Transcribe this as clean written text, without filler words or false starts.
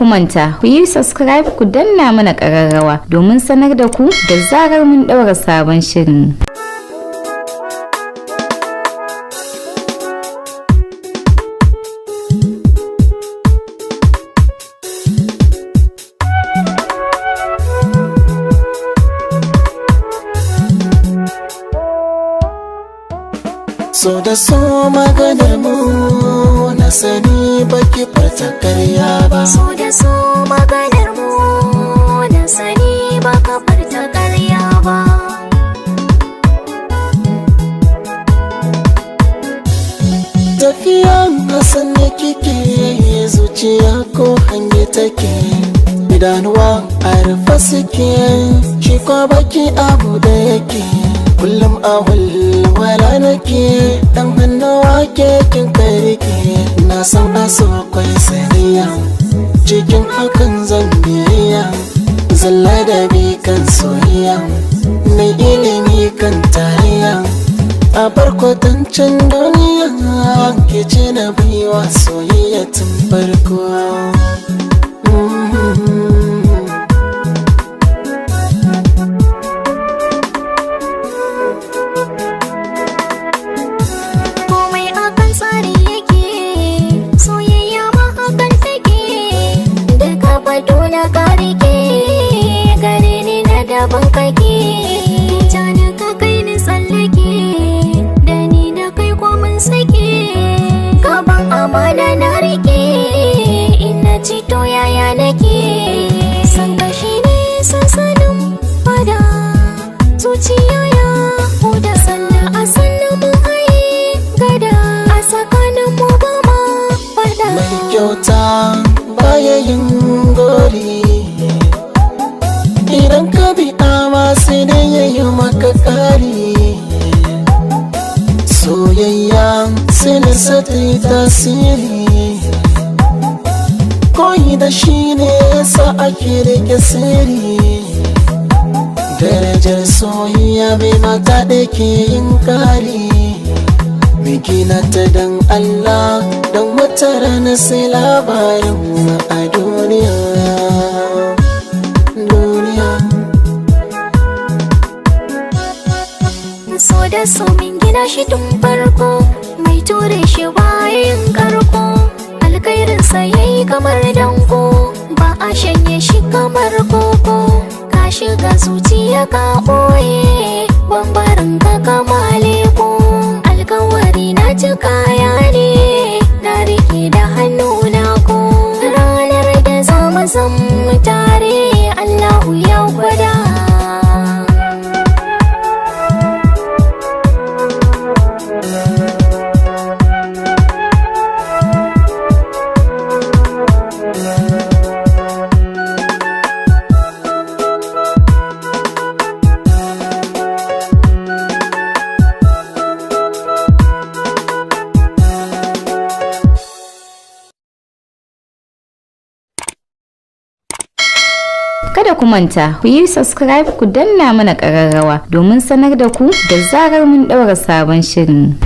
Kumanta ku yi subscribe ku danna mana ƙararrawa domin sanar da ku da zarar mun ɗaura sabon shirin. So da so maganar mu na sani baki farta karya ba. So da so maganar mu na sani baka farta karya ba. Tafiya na sanne kike zuciya ko hange take, idanuwa a rufe suke, shi kwa baki abu da yake. Kullum a walwala nake, dan hannuwa ke kin karike. Na san aso kwai sariya, cikin hakan zan biya. Zalla da bi kan soyayya, mai ilimi kan tarayya. A barkwatancin duniya, ke ce na baiwa soyayya tun farko. Daban kake jani ka kai ni tsallake, da ni da kai kwamin sake. Gaban amana na rike, ina ci to yaya nake. San kashi ne sansanin fada, zuciya ya huda. Sannan a sannan mu haye gada, a tsakanin mu ba ma fada. Mai kyauta baya yin gori, idan ka bi ama sai dai yayi maka kari. Soyayya silisa ta yi tasiri, koyi da shi ne yasa ake rike sirri. Darajar soyayya bai mata da ke yin kari. Mai gina ta dan Allah, don wata rana sai labarin a duniya. So da so min gina shi tun farko, mai ture shi bayan karko. Alkhairinsa yayi kamar danko, ba a shanye shi kamar koko. Ka shiga zuciya ka ɓoye, bambarin ka kama leko. Alkawari na ci kaya ne, na rike da hannu na ko. Ranar da zama zan tare, Allahu ya gwada. Kada ku manta ku yi subscribe ku danna mana ƙararrawa domin sanar da ku da zarar mun ɗaura sabon shirin.